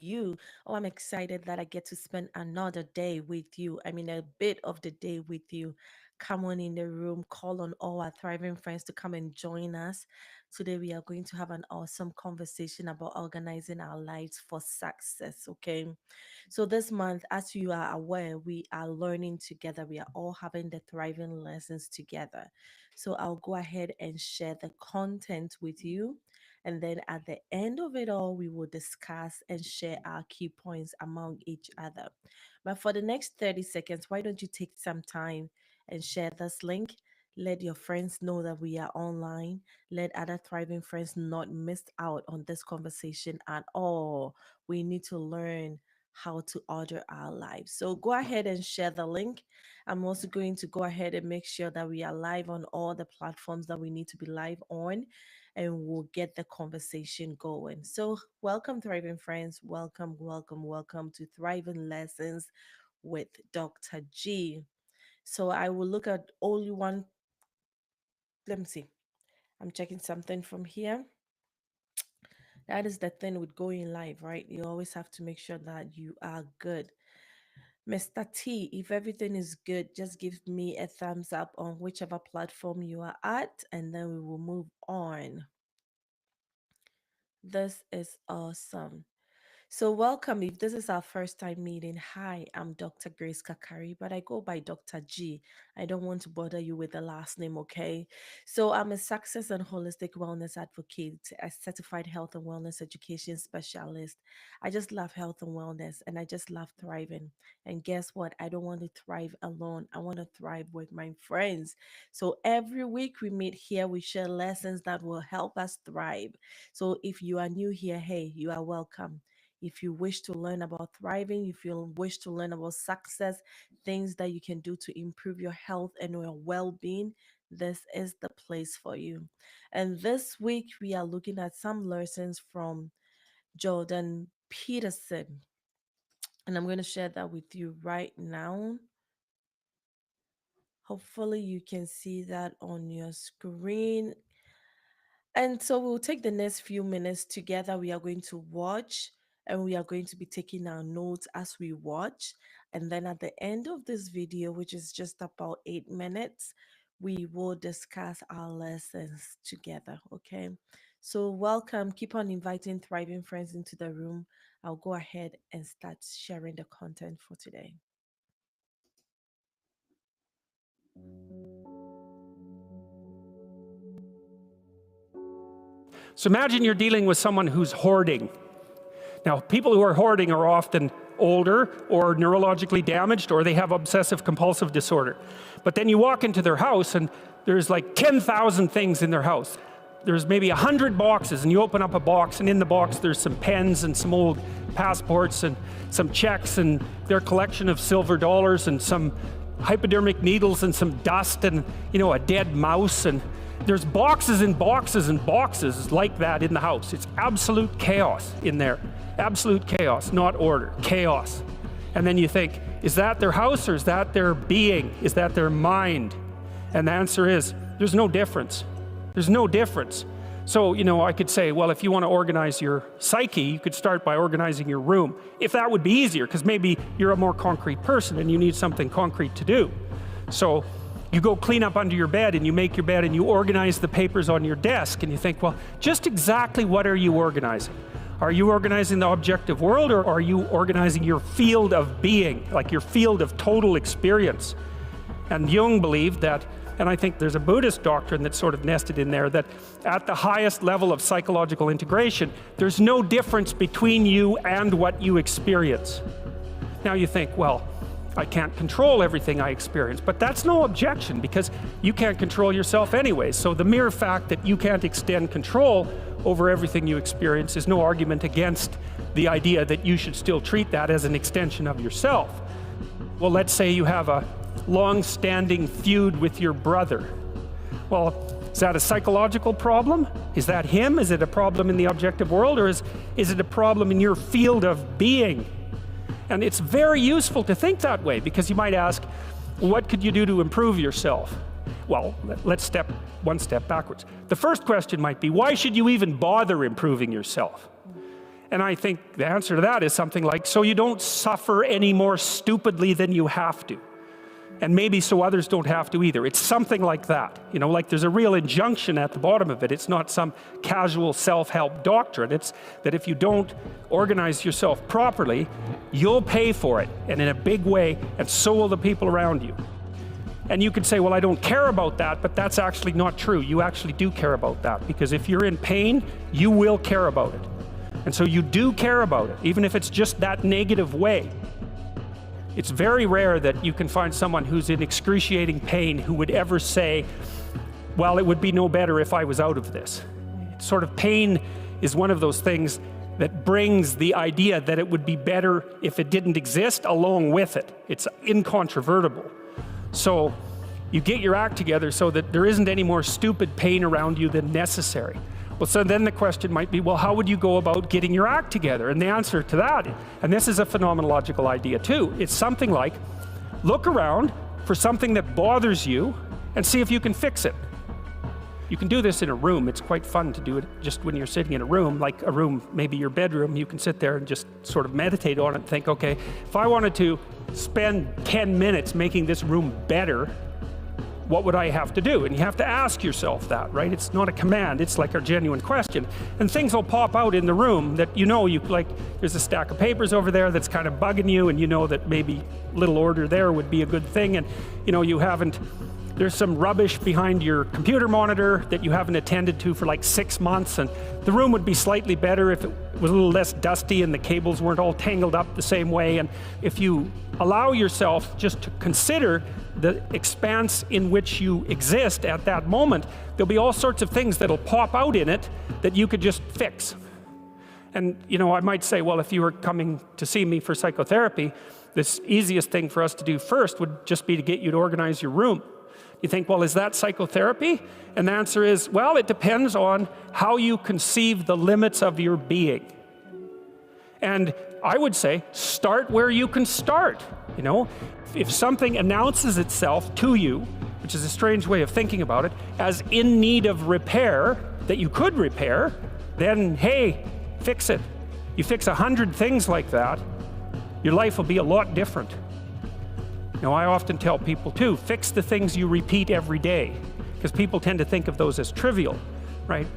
you. Oh, I'm excited that I get to spend another day with you. I mean, a bit of the day with you. Come on in the room, call on all our thriving friends to come and join us. Today, we are going to have an awesome conversation about organizing our lives for success. Okay. So, this month, as you are aware, we are learning together. We are all having the thriving lessons together. So, I'll go ahead and share the content with you, and then at the end of it all, we will discuss and share our key points among each other. But for the next 30 seconds, why don't you take some time and share this link? Let your friends know that we are online. Let other thriving friends not miss out on this conversation at all. We need to learn how to order our lives. So go ahead and share the link. I'm also going to go ahead and make sure that we are live on all the platforms that we need to be live on, and we'll get the conversation going. So, welcome, thriving friends. Welcome, welcome, welcome to Thriving Lessons with Dr. G. So, I will look at only one. Let me see. I'm checking something from here. That is the thing with going live, right? You always have to make sure that you are good. Mr. T, if everything is good, just give me a thumbs up on whichever platform you are at, and then we will move on. This is awesome. So, welcome. If this is our first time meeting, hi, I'm Dr. Grace Kakari, but I go by Dr. G. I don't want to bother you with the last name, okay? So, I'm a success and holistic wellness advocate, a certified health and wellness education specialist. I just love health and wellness, and I just love thriving. And guess what? I don't want to thrive alone. I want to thrive with my friends. So, every week we meet here, we share lessons that will help us thrive. So, if you are new here, hey, you are welcome. If you wish to learn about thriving, if you wish to learn about success, things that you can do to improve your health and your well being, this is the place for you. And this week, we are looking at some lessons from Jordan Peterson. And I'm going to share that with you right now. Hopefully, you can see that on your screen. And so we'll take the next few minutes together. We are going to watch, and we are going to be taking our notes as we watch. And then at the end of this video, which is just about 8 minutes, we will discuss our lessons together. Okay. So, welcome. Keep on inviting thriving friends into the room. I'll go ahead and start sharing the content for today. So imagine you're dealing with someone who's hoarding. Now, people who are hoarding are often older or neurologically damaged, or they have obsessive compulsive disorder. But then you walk into their house and there's like 10,000 things in their house. There's maybe 100 boxes, and you open up a box, and in the box there's some pens and some old passports and some checks and their collection of silver dollars and some hypodermic needles and some dust and, a dead mouse. And there's boxes and boxes and boxes like that in the house. It's absolute chaos in there. Absolute chaos, not order, chaos. And then you think, is that their house or is that their being? Is that their mind? And the answer is, there's no difference. There's no difference. So, I could say, well, if you want to organize your psyche, you could start by organizing your room. If that would be easier, because maybe you're a more concrete person and you need something concrete to do. So you go clean up under your bed and you make your bed and you organize the papers on your desk, and you think, well, just exactly what are you organizing? Are you organizing the objective world, or are you organizing your field of being, like your field of total experience? And Jung believed that, and I think there's a Buddhist doctrine that's sort of nested in there, that at the highest level of psychological integration, there's no difference between you and what you experience. Now you think, well, I can't control everything I experience, but that's no objection, because you can't control yourself anyway. So the mere fact that you can't extend control over everything you experience is no argument against the idea that you should still treat that as an extension of yourself. Well, let's say you have a long-standing feud with your brother. Well, is that a psychological problem? Is that him? Is it a problem in the objective world, or is it a problem in your field of being? And it's very useful to think that way, because you might ask, what could you do to improve yourself? Well, let's step one step backwards. The first question might be, why should you even bother improving yourself? And I think the answer to that is something like, so you don't suffer any more stupidly than you have to. And maybe so others don't have to either. It's something like that. You know, like there's a real injunction at the bottom of it. It's not some casual self-help doctrine. It's that if you don't organize yourself properly, you'll pay for it, and in a big way, and so will the people around you. And you could say, well, I don't care about that, but that's actually not true. You actually do care about that, because if you're in pain, you will care about it. And so you do care about it, even if it's just that negative way. It's very rare that you can find someone who's in excruciating pain who would ever say, well, it would be no better if I was out of this. Sort of pain is one of those things that brings the idea that it would be better if it didn't exist along with it. It's incontrovertible. So you get your act together so that there isn't any more stupid pain around you than necessary. Well, so then the question might be, well, how would you go about getting your act together? And the answer to that, and this is a phenomenological idea too, it's something like, look around for something that bothers you and see if you can fix it. You can do this in a room. It's quite fun to do it just when you're sitting in a room, like a room, maybe your bedroom. You can sit there and just sort of meditate on it and think, okay, if I wanted to spend 10 minutes making this room better, what would I have to do? And you have to ask yourself that, right? It's not a command, it's like a genuine question. And things will pop out in the room that you know, there's a stack of papers over there that's kind of bugging you, and you know that maybe little order there would be a good thing, and you know, there's some rubbish behind your computer monitor that you haven't attended to for like 6 months, and the room would be slightly better if it was a little less dusty and the cables weren't all tangled up the same way. And if you allow yourself just to consider the expanse in which you exist at that moment, there'll be all sorts of things that'll pop out in it that you could just fix. And you know, I might say, well, if you were coming to see me for psychotherapy, this easiest thing for us to do first would just be to get you to organize your room. You think, well, is that psychotherapy? And the answer is, well, it depends on how you conceive the limits of your being. And I would say, start where you can start. You know, if something announces itself to you, which is a strange way of thinking about it, as in need of repair, that you could repair, then, hey, fix it. You fix 100 things like that, your life will be a lot different. Now, I often tell people too, fix the things you repeat every day, because people tend to think of those as trivial, right?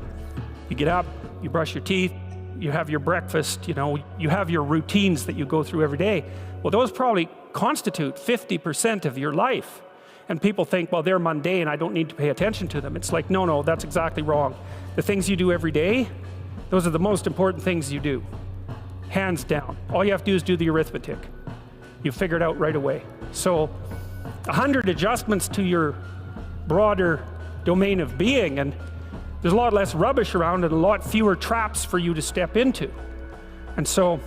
You get up, you brush your teeth, you have your breakfast, you know, you have your routines that you go through every day. Well, those probably constitute 50% of your life. And people think, well, they're mundane, I don't need to pay attention to them. It's like, no, that's exactly wrong. The things you do every day, those are the most important things you do. Hands down. All you have to do is do the arithmetic. You figure it out right away. So 100 adjustments to your broader domain of being, and there's a lot less rubbish around and a lot fewer traps for you to step into. And so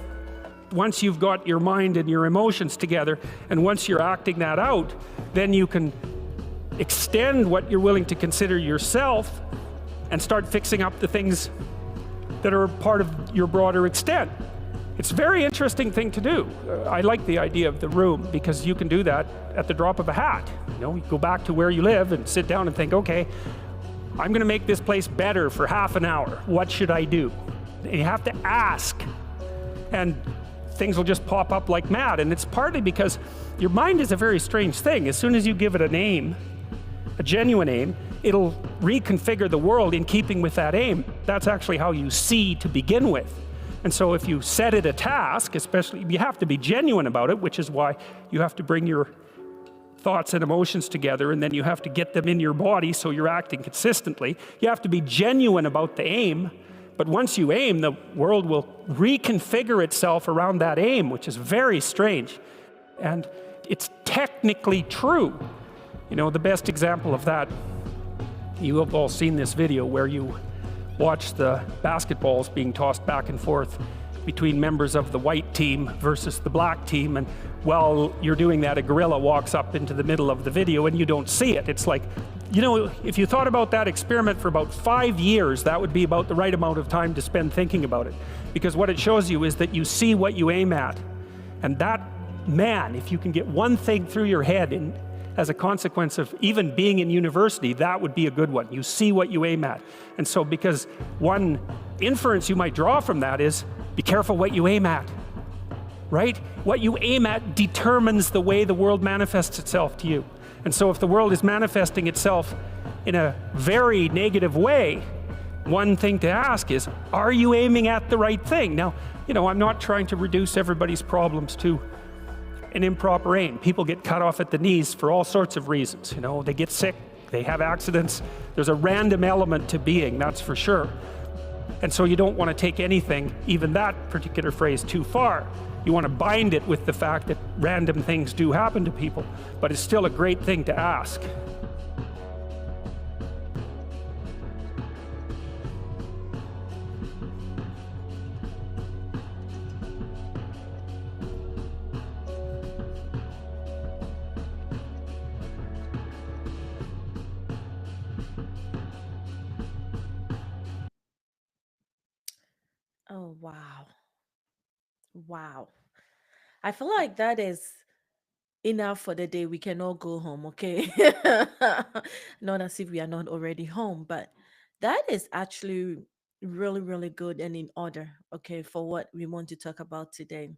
once you've got your mind and your emotions together, and once you're acting that out, then you can extend what you're willing to consider yourself and start fixing up the things that are part of your broader extent. It's a very interesting thing to do. I like the idea of the room, because you can do that at the drop of a hat. You know, you go back to where you live and sit down and think, okay, I'm going to make this place better for half an hour. What should I do? And you have to ask, and things will just pop up like mad. And it's partly because your mind is a very strange thing. As soon as you give it a name, a genuine aim, it'll reconfigure the world in keeping with that aim. That's actually how you see to begin with. And so if you set it a task, especially, you have to be genuine about it, which is why you have to bring your thoughts and emotions together, and then you have to get them in your body so you're acting consistently. You have to be genuine about the aim, but once you aim, the world will reconfigure itself around that aim, which is very strange. And it's technically true. You know, the best example of that, you have all seen this video where you watch the basketballs being tossed back and forth between members of the white team versus the black team, and while you're doing that, a gorilla walks up into the middle of the video and you don't see it. It's like, you know, if you thought about that experiment for about 5 years, that would be about the right amount of time to spend thinking about it, because what it shows you is that you see what you aim at. And that, man, if you can get one thing through your head as a consequence of even being in university, that would be a good one. You see what you aim at. And so, because one inference you might draw from that is, Be careful what you aim at, right? What you aim at determines the way the world manifests itself to you. And so if the world is manifesting itself in a very negative way, one thing to ask is, are you aiming at the right thing? Now, I'm not trying to reduce everybody's problems to an improper aim. People get cut off at the knees for all sorts of reasons. They get sick, they have accidents. There's a random element to being, that's for sure. And so you don't want to take anything, even that particular phrase, too far. You want to bind it with the fact that random things do happen to people, but it's still a great thing to ask. Oh, wow. Wow. I feel like that is enough for the day. We can all go home, okay? Not as if we are not already home, but that is actually really, really good and in order, okay, for what we want to talk about today.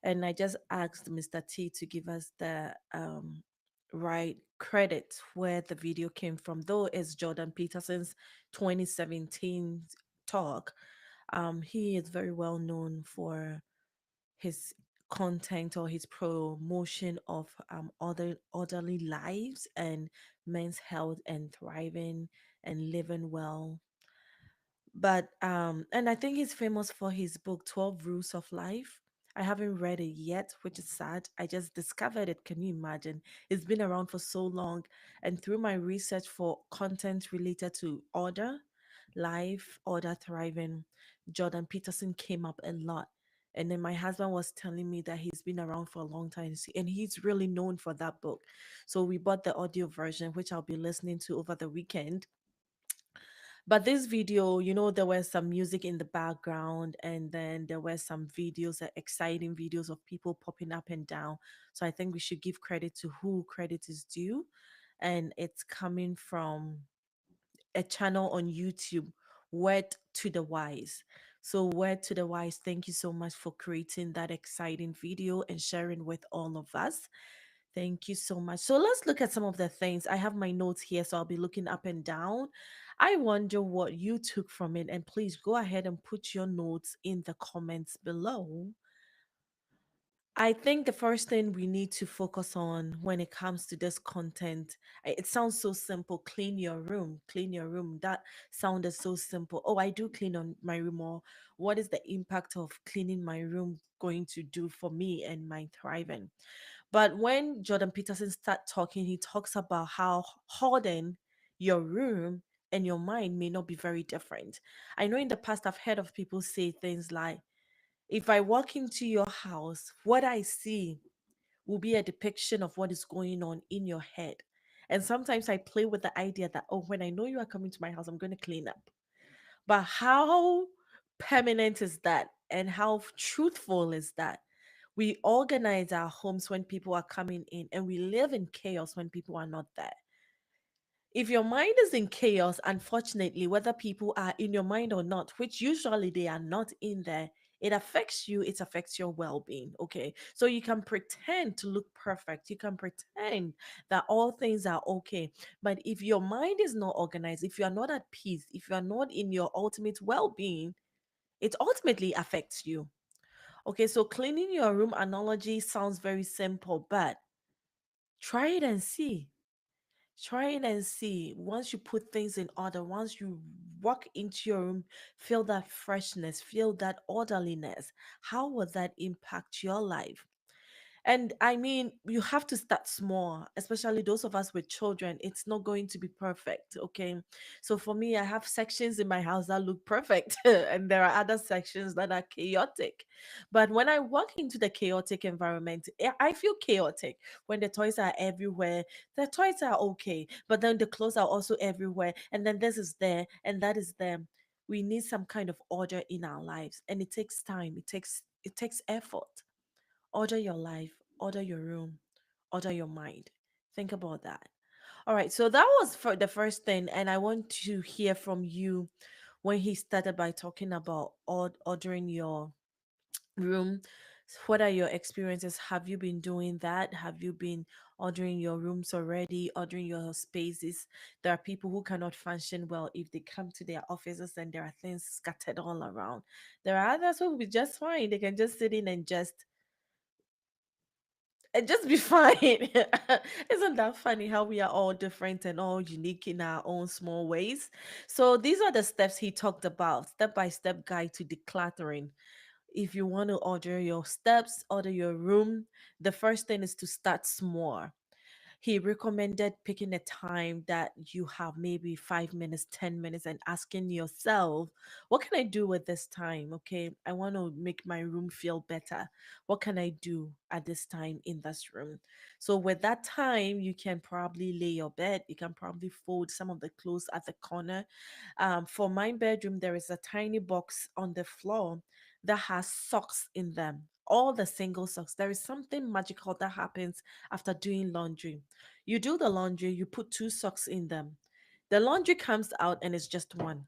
And I just asked Mr. T to give us the right credit where the video came from, though it's Jordan Peterson's 2017 talk. He is very well known for his content or his promotion of other orderly lives and men's health and thriving and living well. But and I think he's famous for his book 12 Rules of Life. I haven't read it yet, which is sad. I just discovered it. Can you imagine? It's been around for so long. And through my research for content related to order, life, order, thriving, Jordan Peterson came up a lot. And then my husband was telling me that he's been around for a long time and he's really known for that book. So we bought the audio version, which I'll be listening to over the weekend. But this video, there was some music in the background, and then there were some videos, exciting videos of people popping up and down. So I think we should give credit to who credit is due. And it's coming from a channel on YouTube, Word to the Wise. So, Word to the Wise, thank you so much for creating that exciting video and sharing with all of us. Thank you so much. So let's look at some of the things. I have my notes here, so I'll be looking up and down. I wonder what you took from it, and please go ahead and put your notes in the comments below. I think the first thing we need to focus on when it comes to this content, it sounds so simple. Clean your room, clean your room. That sounded so simple. Oh, I do clean on my room. Or what is the impact of cleaning my room going to do for me and my thriving? But when Jordan Peterson start talking, he talks about how hoarding your room and your mind may not be very different. I know in the past I've heard of people say things like, if I walk into your house, what I see will be a depiction of what is going on in your head. And sometimes I play with the idea that, oh, when I know you are coming to my house, I'm going to clean up. But how permanent is that? And how truthful is that? We organize our homes when people are coming in, and we live in chaos when people are not there. If your mind is in chaos, unfortunately, whether people are in your mind or not, which usually they are not in there, it affects you, it affects your well being. Okay. So you can pretend to look perfect, you can pretend that all things are okay. But if your mind is not organized, if you are not at peace, if you are not in your ultimate well being, it ultimately affects you. Okay. So cleaning your room analogy sounds very simple, but try it and see. Try it and see. Once you put things in order, once you walk into your room, feel that freshness, feel that orderliness. How will that impact your life? And I mean, you have to start small, especially those of us with children. It's not going to be perfect, okay? So for me, I have sections in my house that look perfect, and there are other sections that are chaotic. But when I walk into the chaotic environment, I feel chaotic. When the toys are everywhere, the toys are okay, but then the clothes are also everywhere, and then this is there, and that is there. We need some kind of order in our lives, and it takes time. It takes effort. Order your life, order your room, order your mind. Think about that. All right, so that was for the first thing, and I want to hear from you when he started by talking about ordering your room. What are your experiences? Have you been doing that? Have you been ordering your rooms already, ordering your spaces? There are people who cannot function well if they come to their offices and there are things scattered all around. There are others who will be just fine. They can just sit in and just be fine. Isn't that funny how we are all different and all unique in our own small ways? So these are the steps he talked about, step by step guide to decluttering. If you want to order your steps, order your room, the first thing is to start small. He recommended picking a time that you have maybe 5 minutes, 10 minutes, and asking yourself, what can I do with this time? Okay, I want to make my room feel better. What can I do at this time in this room? So, with that time, you can probably lay your bed, you can probably fold some of the clothes at the corner. For my bedroom, there is a tiny box on the floor that has socks in them. All the single socks. There is something magical that happens after doing laundry. You do the laundry, you put two socks in them. The laundry comes out and it's just one.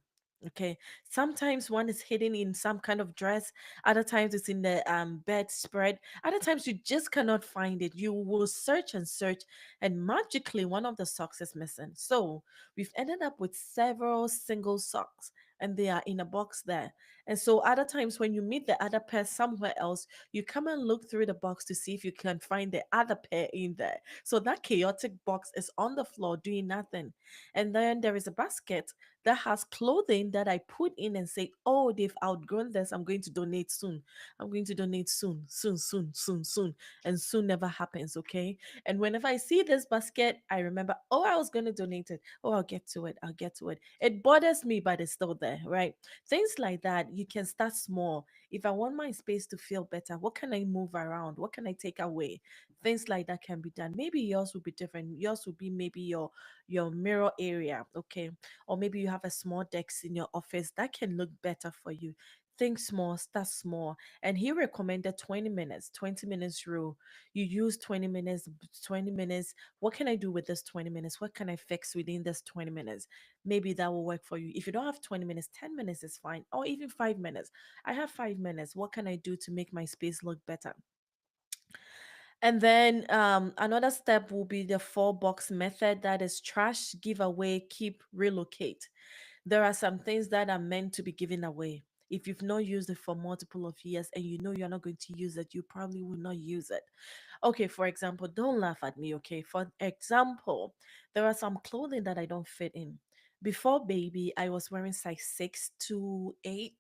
Okay. Sometimes one is hidden in some kind of dress. Other times it's in the bedspread. Other times you just cannot find it. You will search and search, and magically one of the socks is missing. So we've ended up with several single socks, and they are in a box there. And so other times when you meet the other pair somewhere else, you come and look through the box to see if you can find the other pair in there. So that chaotic box is on the floor doing nothing. And then there is a basket that has clothing that I put in and say, oh, they've outgrown this. I'm going to donate soon. I'm going to donate soon, soon, soon, soon, soon. And soon never happens, okay? And whenever I see this basket, I remember, oh, I was going to donate it. Oh, I'll get to it. I'll get to it. It bothers me, but it's still there, right? Things like that, you can start small. If I want my space to feel better, what can I move around? What can I take away? Things like that can be done. Maybe yours will be different. Yours will be maybe your mirror area, okay? Or maybe you have a small desk in your office that can look better for you. Think small, start small. And he recommended 20 minutes, 20 minutes rule. You use 20 minutes, 20 minutes. What can I do with this 20 minutes? What can I fix within this 20 minutes? Maybe that will work for you. If you don't have 20 minutes, 10 minutes is fine, or even 5 minutes. I have 5 minutes. What can I do to make my space look better? And then another step will be the four box method, that is trash, give away, keep, relocate. There are some things that are meant to be given away. If you've not used it for multiple of years and you know you're not going to use it, you probably will not use it. Okay, for example, don't laugh at me, okay? For example, there are some clothing that I don't fit in. Before baby, I was wearing size 6 to 8.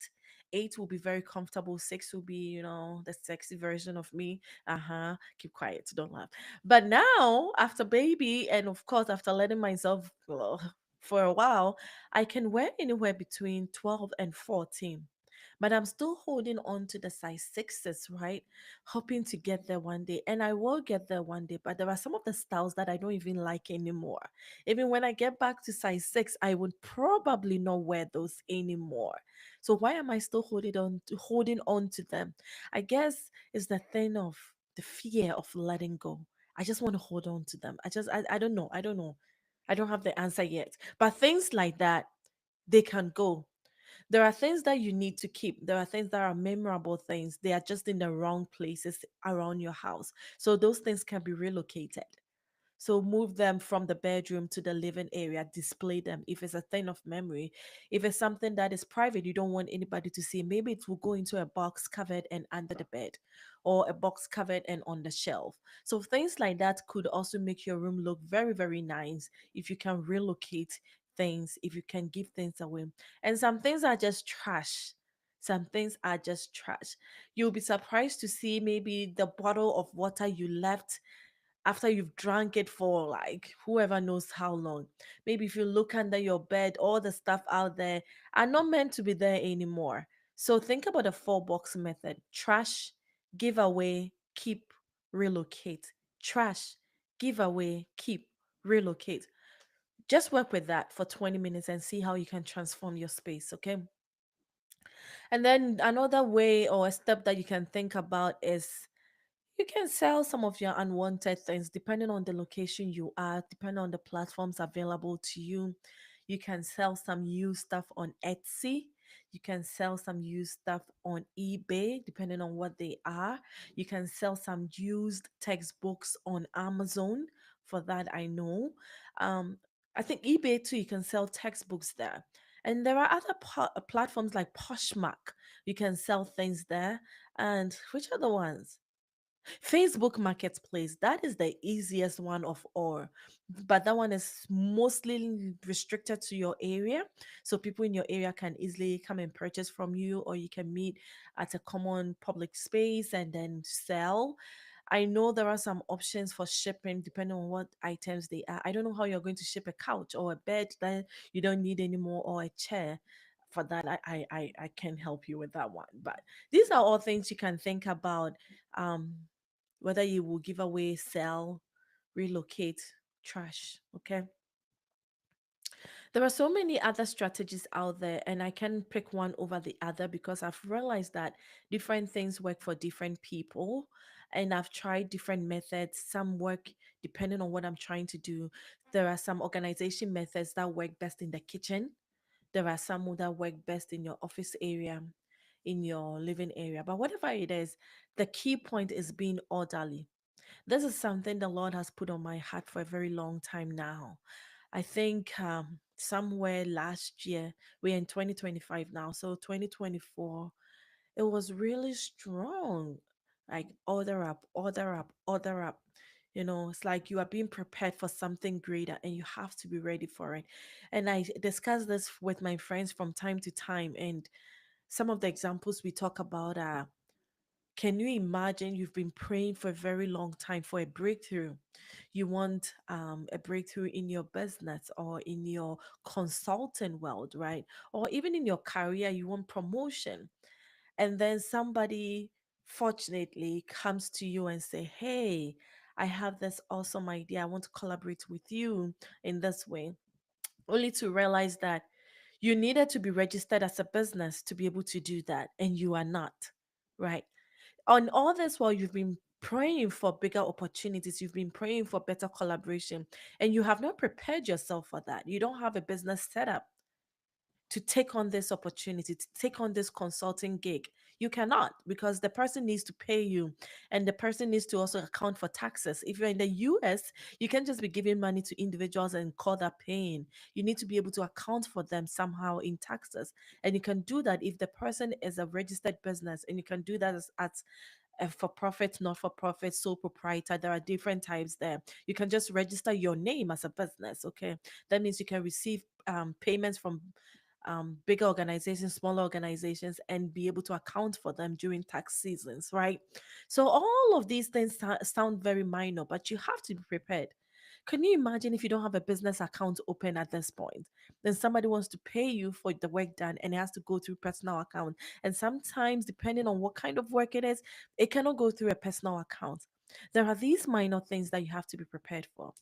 8 will be very comfortable. 6 will be, the sexy version of me. Uh-huh. Keep quiet, don't laugh. But now, after baby, and of course, after letting myself go for a while, I can wear anywhere between 12 and 14. But I'm still holding on to the size sixes, right? Hoping to get there one day. And I will get there one day. But there are some of the styles that I don't even like anymore. Even when I get back to size six, I would probably not wear those anymore. So why am I still holding on to them? I guess it's the thing of the fear of letting go. I just want to hold on to them. I don't know. I don't know. I don't have the answer yet. But things like that, they can go. There are things that you need to keep. There are things that are memorable things. They are just in the wrong places around your house. So those things can be relocated. So move them from the bedroom to the living area, display them. If it's a thing of memory, if it's something that is private, you don't want anybody to see, maybe it will go into a box covered and under the bed, or a box covered and on the shelf. So things like that could also make your room look very, very nice if you can relocate things, if you can give things away. And some things are just trash. Some things are just trash. You'll be surprised to see maybe the bottle of water you left after you've drank it for like whoever knows how long. Maybe if you look under your bed, all the stuff out there are not meant to be there anymore. So think about the four box method: trash, give away, keep, relocate. Trash, give away, keep, relocate. Just work with that for 20 minutes and see how you can transform your space, okay? And then another way or a step that you can think about is you can sell some of your unwanted things depending on the location you are, depending on the platforms available to you. You can sell some used stuff on Etsy. You can sell some used stuff on eBay, depending on what they are. You can sell some used textbooks on Amazon. For that, I know. Um, I think eBay too, you can sell textbooks there. And there are other platforms like Poshmark. You can sell things there. And which are the ones? Facebook Marketplace, that is the easiest one of all. But that one is mostly restricted to your area. So people in your area can easily come and purchase from you, or you can meet at a common public space and then sell. I know there are some options for shipping depending on what items they are. I don't know how you're going to ship a couch or a bed that you don't need anymore, or a chair. For that, I can help you with that one. But these are all things you can think about. Um, Whether you will give away, sell, relocate, trash. Okay. There are so many other strategies out there, and I can pick one over the other because I've realized that different things work for different people. And I've tried different methods. Some work depending on what I'm trying to do. There are some organization methods that work best in the kitchen. There are some that work best in your office area, in your living area. But whatever it is, the key point is being orderly. This is something the Lord has put on my heart for a very long time now. I think somewhere last year, we're in 2025 now, so 2024, it was really strong. Like order up, order up, order up. It's like you are being prepared for something greater and you have to be ready for it. And I discuss this with my friends from time to time. And some of the examples we talk about are, can you imagine you've been praying for a very long time for a breakthrough? You want a breakthrough in your business or in your consulting world, right? Or even in your career, you want promotion. And then somebody fortunately comes to you and say, "Hey, I have this awesome idea. I want to collaborate with you in this way." Only to realize that you needed to be registered as a business to be able to do that, and you are not, right? On all this while you've been praying for bigger opportunities, you've been praying for better collaboration, and you have not prepared yourself for that. You don't have a business setup to take on this opportunity, to take on this consulting gig. You cannot, because the person needs to pay you, and the person needs to also account for taxes. If you're in the US, you can't just be giving money to individuals and call that paying. You need to be able to account for them somehow in taxes. And you can do that if the person is a registered business, and you can do that as a for profit, not for profit, sole proprietor. There are different types there. You can just register your name as a business. Okay. That means you can receive payments from bigger organizations, smaller organizations, and be able to account for them during tax seasons, right? So all of these things sound very minor, but you have to be prepared. Can you imagine if you don't have a business account open at this point? Then somebody wants to pay you for the work done and it has to go through personal account. And sometimes, depending on what kind of work it is, it cannot go through a personal account. There are these minor things that you have to be prepared for.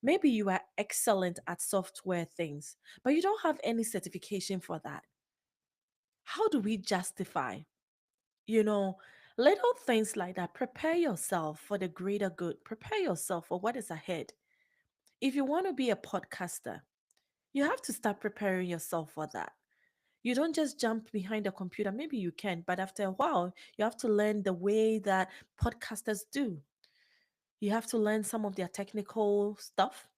Maybe you are excellent at software things, but you don't have any certification for that. How do we justify? You know, little things like that. Prepare yourself for the greater good. Prepare yourself for what is ahead. If you want to be a podcaster, you have to start preparing yourself for that. You don't just jump behind a computer. Maybe you can, but after a while, you have to learn the way that podcasters do. You have to learn some of their technical stuff.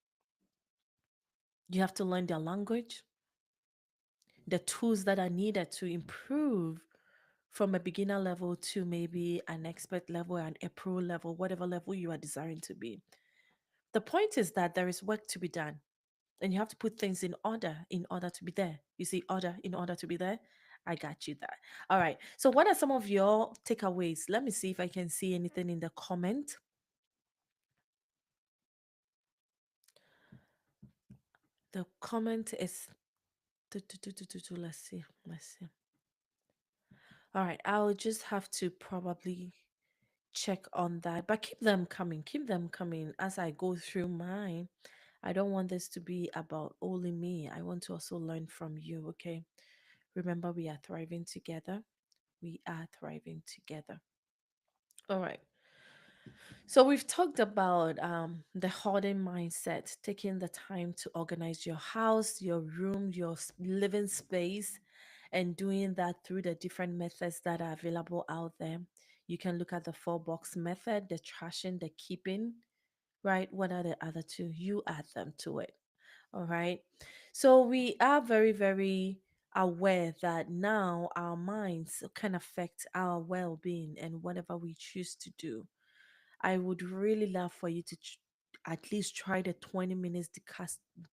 You have to learn their language, the tools that are needed to improve from a beginner level to maybe an expert level and a pro level, whatever level you are desiring to be. The point is that there is work to be done, and you have to put things in order to be there. You see, order in order to be there. I got you there. All right. So, what are some of your takeaways? Let me see if I can see anything in the comment. The comment is. Let's see. Let's see. All right. I'll just have to probably check on that, but keep them coming. Keep them coming as I go through mine. I don't want this to be about only me. I want to also learn from you, okay? Remember, we are thriving together. We are thriving together. All right. So we've talked about the hoarding mindset, taking the time to organize your house, your room, your living space, And doing that through the different methods that are available out there. You can look at the four box method, the trashing, the keeping, right? What are the other two? You add them to it. All right. So we are very, very aware that now our minds can affect our well being and whatever we choose to do. I would really love for you to at least try the 20 minutes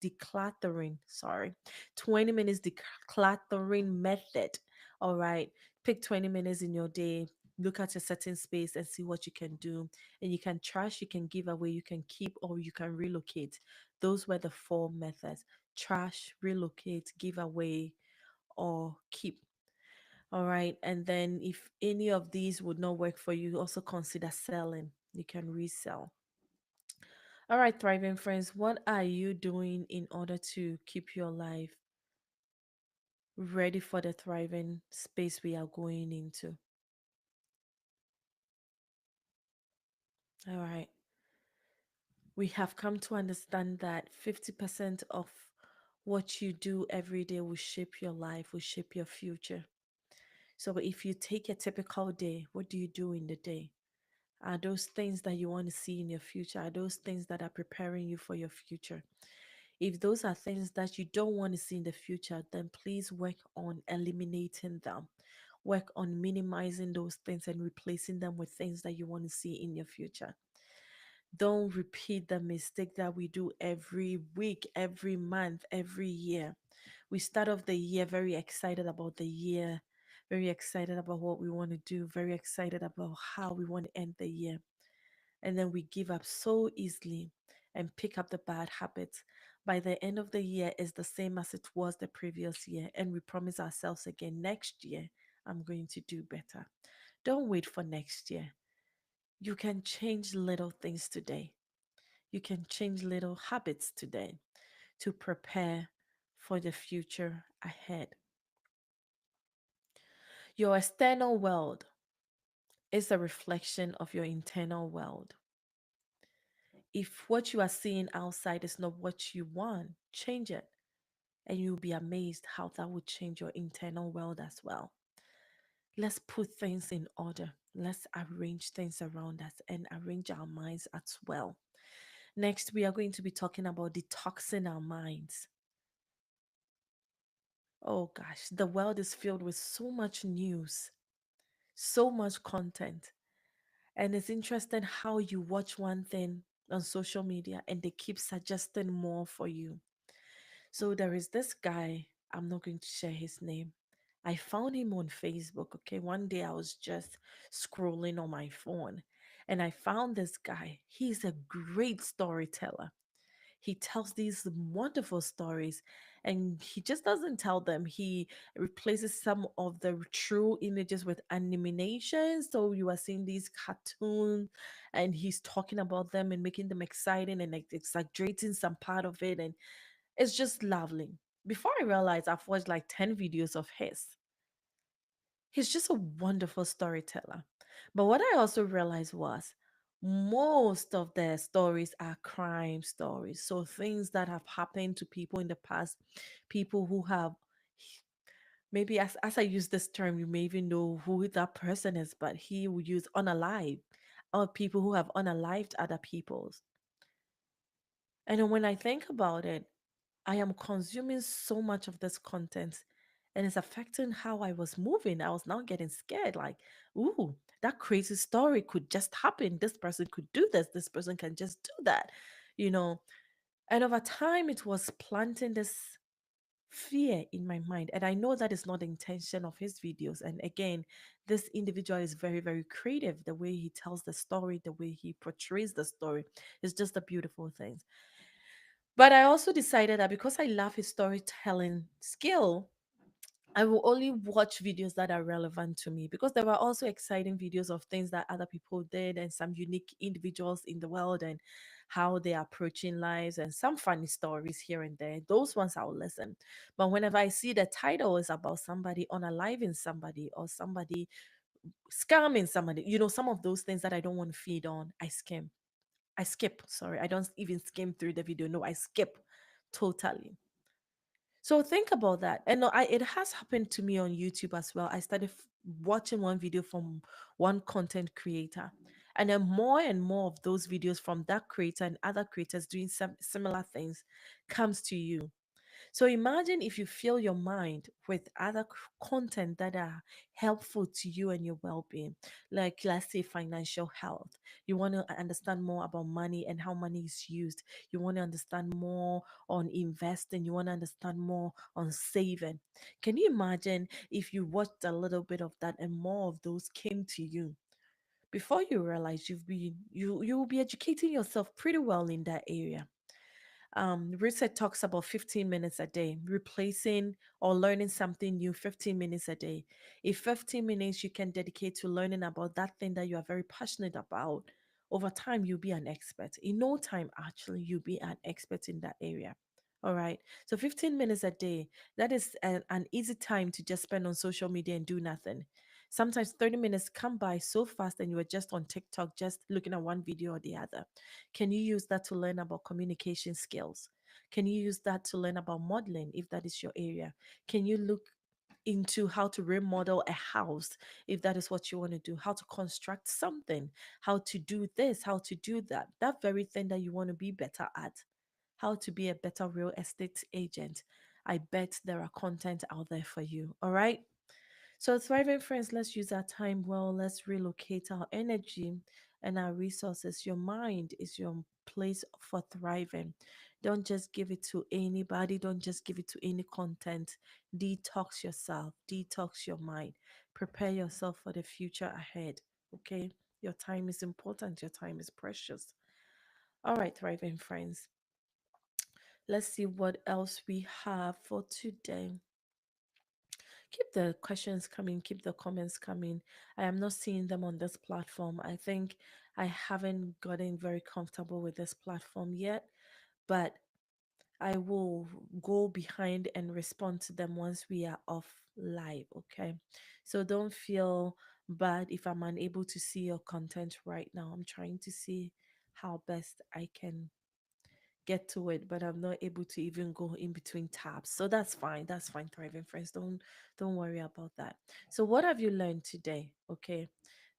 decluttering. Sorry, 20 minutes decluttering method. All right. Pick 20 minutes in your day. Look at a certain space and see what you can do. And you can trash, you can give away, you can keep, or you can relocate. Those were the four methods: trash, relocate, give away, or keep. All right. And then if any of these would not work for you, also consider selling. You can resell. All right, thriving friends, what are you doing in order to keep your life ready for the thriving space we are going into? All right. We have come to understand that 50% of what you do every day will shape your life, will shape your future. So if you take a typical day, what do you do in the day? Are those things that you want to see in your future? Are those things that are preparing you for your future? If those are things that you don't want to see in the future, then please work on eliminating them. Work on minimizing those things and replacing them with things that you want to see in your future. Don't repeat the mistake that we do every week, every month, every year. We start off the year very excited about the year, very excited about what we want to do, very excited about how we want to end the year. And then we give up so easily and pick up the bad habits. By the end of the year, it's the same as it was the previous year. And we promise ourselves again, next year, I'm going to do better. Don't wait for next year. You can change little things today. You can change little habits today to prepare for the future ahead. Your external world is a reflection of your internal world. If what you are seeing outside is not what you want, change it. And you'll be amazed how that would change your internal world as well. Let's put things in order. Let's arrange things around us and arrange our minds as well. Next, we are going to be talking about detoxing our minds. Oh gosh, the world is filled with so much news, so much content. And it's interesting how you watch one thing on social media and they keep suggesting more for you. So there is this guy, I'm not going to share his name. I found him on Facebook. Okay. One day I was just scrolling on my phone and I found this guy. He's a great storyteller. He tells these wonderful stories and he just doesn't tell them. He replaces some of the true images with animation. So you are seeing these cartoons and he's talking about them and making them exciting and like exaggerating some part of it. And it's just lovely. Before I realized, I've watched like 10 videos of his. He's just a wonderful storyteller. But what I also realized was most of their stories are crime stories. So things that have happened to people in the past, people who have maybe as I use this term, you may even know who that person is, but he will use unalive or people who have unalived other people's. And then when I think about it, I am consuming so much of this content and it's affecting how I was moving. I was now getting scared like, ooh, that crazy story could just happen. This person could do this. This person can just do that, you know. And over time, it was planting this fear in my mind. And I know that is not the intention of his videos. And again, this individual is very, very creative. The way he tells the story, the way he portrays the story is just a beautiful thing. But I also decided that because I love his storytelling skill, I will only watch videos that are relevant to me because there were also exciting videos of things that other people did and some unique individuals in the world and how they are approaching lives and some funny stories here and there. Those ones I'll listen. But whenever I see the title is about somebody unaliving somebody or somebody scamming somebody, some of those things that I don't want to feed on, I skim. I skip, sorry. I don't even skim through the video. No, I skip totally. So think about that. And no, it has happened to me on YouTube as well. I started watching one video from one content creator. And then more and more of those videos from that creator and other creators doing some similar things comes to you. So imagine if you fill your mind with other content that are helpful to you and your well-being, like let's say financial health. You want to understand more about money and how money is used. You want to understand more on investing. You want to understand more on saving. Can you imagine if you watched a little bit of that and more of those came to you? Before you realize you will be educating yourself pretty well in that area. Reset talks about 15 minutes a day, replacing or learning something new 15 minutes a day. If 15 minutes you can dedicate to learning about that thing that you are very passionate about, over time you'll be an expert. In no time, actually, you'll be an expert in that area. All right. So 15 minutes a day, that is an easy time to just spend on social media and do nothing. Sometimes 30 minutes come by so fast and you are just on TikTok, just looking at one video or the other. Can you use that to learn about communication skills? Can you use that to learn about modeling if that is your area? Can you look into how to remodel a house if that is what you want to do? How to construct something, how to do this, how to do that, that very thing that you want to be better at, how to be a better real estate agent. I bet there are content out there for you. All right. So, thriving friends, let's use our time well. Let's relocate our energy and our resources. Your mind is your place for thriving. Don't just give it to anybody, don't just give it to any content. Detox yourself, detox your mind, prepare yourself for the future ahead. Okay? Your time is important, your time is precious. All right, thriving friends, let's see what else we have for today. Keep the questions coming, keep the comments coming. I am not seeing them on this platform. I think I haven't gotten very comfortable with this platform yet, but I will go behind and respond to them once we are off live, okay? So don't feel bad if I'm unable to see your content right now. I'm trying to see how best I can get to it, but I'm not able to even go in between tabs. So that's fine. That's fine, thriving friends. Don't worry about that. So what have you learned today? Okay.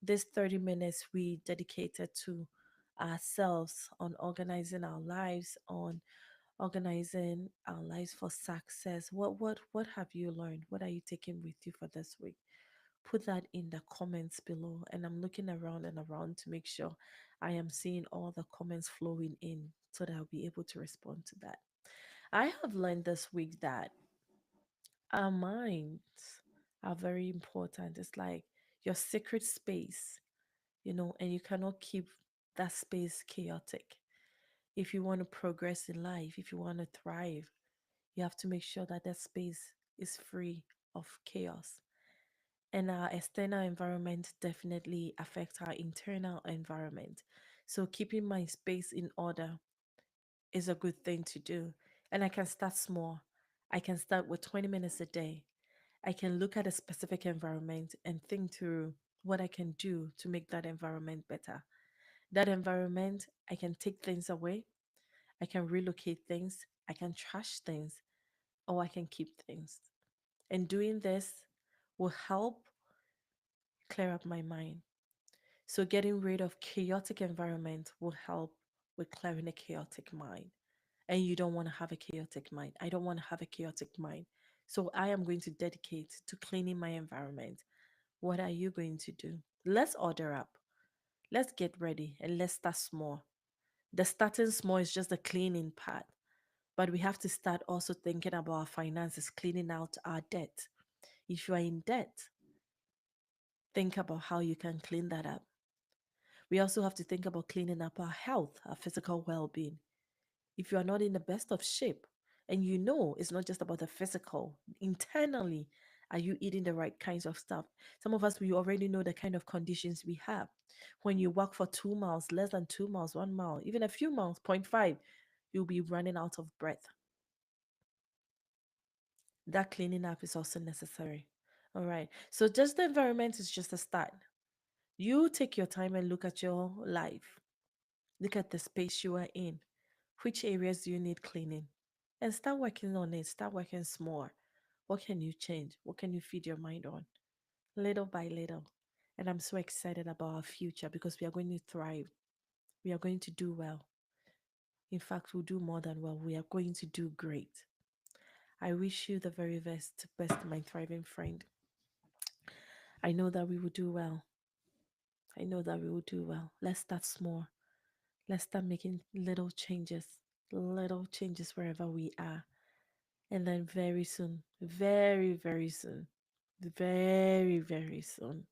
This 30 minutes we dedicated to ourselves, on organizing our lives, on organizing our lives for success. What have you learned? What are you taking with you for this week? Put that in the comments below, and I'm looking around and around to make sure I am seeing all the comments flowing in so that I'll be able to respond to that. I have learned this week that our minds are very important. It's like your secret space, and you cannot keep that space chaotic. If you want to progress in life, if you want to thrive, you have to make sure that that space is free of chaos. And our external environment definitely affects our internal environment. So keeping my space in order is a good thing to do. And I can start small. I can start with 20 minutes a day. I can look at a specific environment and think through what I can do to make that environment better. That environment, I can take things away, I can relocate things, I can trash things, or I can keep things. And doing this will help clear up my mind. So getting rid of chaotic environment will help with clearing a chaotic mind. And you don't want to have a chaotic mind. I don't want to have a chaotic mind. So I am going to dedicate to cleaning my environment. What are you going to do? Let's order up. Let's get ready and let's start small. The starting small is just the cleaning part. But we have to start also thinking about our finances, cleaning out our debt. If you are in debt, think about how you can clean that up. We also have to think about cleaning up our health, our physical well being. If you are not in the best of shape, and it's not just about the physical, internally, are you eating the right kinds of stuff? Some of us, we already know the kind of conditions we have. When you walk for 2 miles, less than 2 miles, 1 mile, even a few miles, point 0.5, you'll be running out of breath. That cleaning up is also necessary. All right. So just the environment is just a start. You take your time and look at your life. Look at the space you are in. Which areas do you need cleaning? and start working on it. Start working small. What can you change? What can you feed your mind on? Little by little. And I'm so excited about our future because we are going to thrive. We are going to do well. In fact, we'll do more than well. We are going to do great. I wish you the very best, my thriving friend. I know that we will do well. I know that we will do well. Let's start small. Let's start making little changes wherever we are. And then very soon, very, very soon, very, very soon,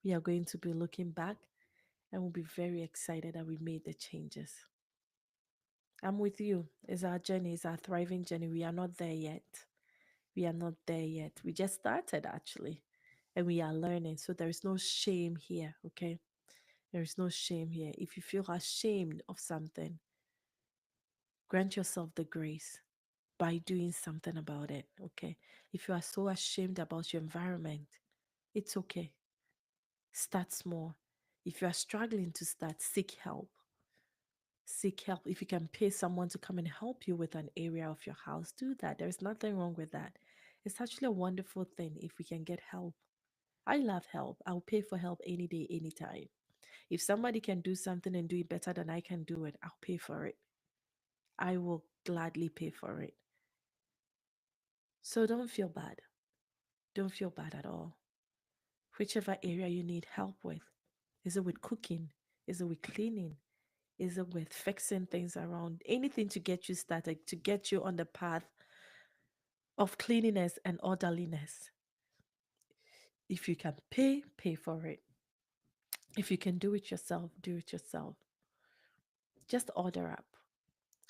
we are going to be looking back and we'll be very excited that we made the changes. I'm with you. It's our journey, it's our thriving journey. We are not there yet. We are not there yet. We just started actually, and we are learning. So there is no shame here, okay? There is no shame here. If you feel ashamed of something, grant yourself the grace by doing something about it, okay? If you are so ashamed about your environment, it's okay. Start small. If you are struggling to start, seek help. Seek help. If you can pay someone to come and help you with an area of your house, do that. There's nothing wrong with that. It's actually a wonderful thing if we can get help. I love help. I'll pay for help any day, anytime. If somebody can do something and do it better than I can do it, I'll pay for it. I will gladly pay for it. So don't feel bad. Don't feel bad at all. Whichever area you need help with. Is it with cooking? Is it with cleaning? Is it with fixing things around? Anything to get you started, to get you on the path of cleanliness and orderliness. If you can pay, pay for it. If you can do it yourself, do it yourself. Just order up.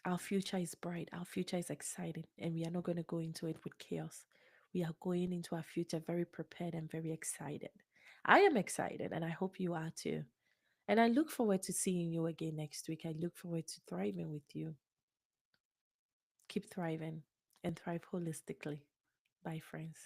Our future is bright. Our future is exciting. And we are not going to go into it with chaos. We are going into our future very prepared and very excited. I am excited, and I hope you are too. And I look forward to seeing you again next week. I look forward to thriving with you. Keep thriving and thrive holistically. Bye, friends.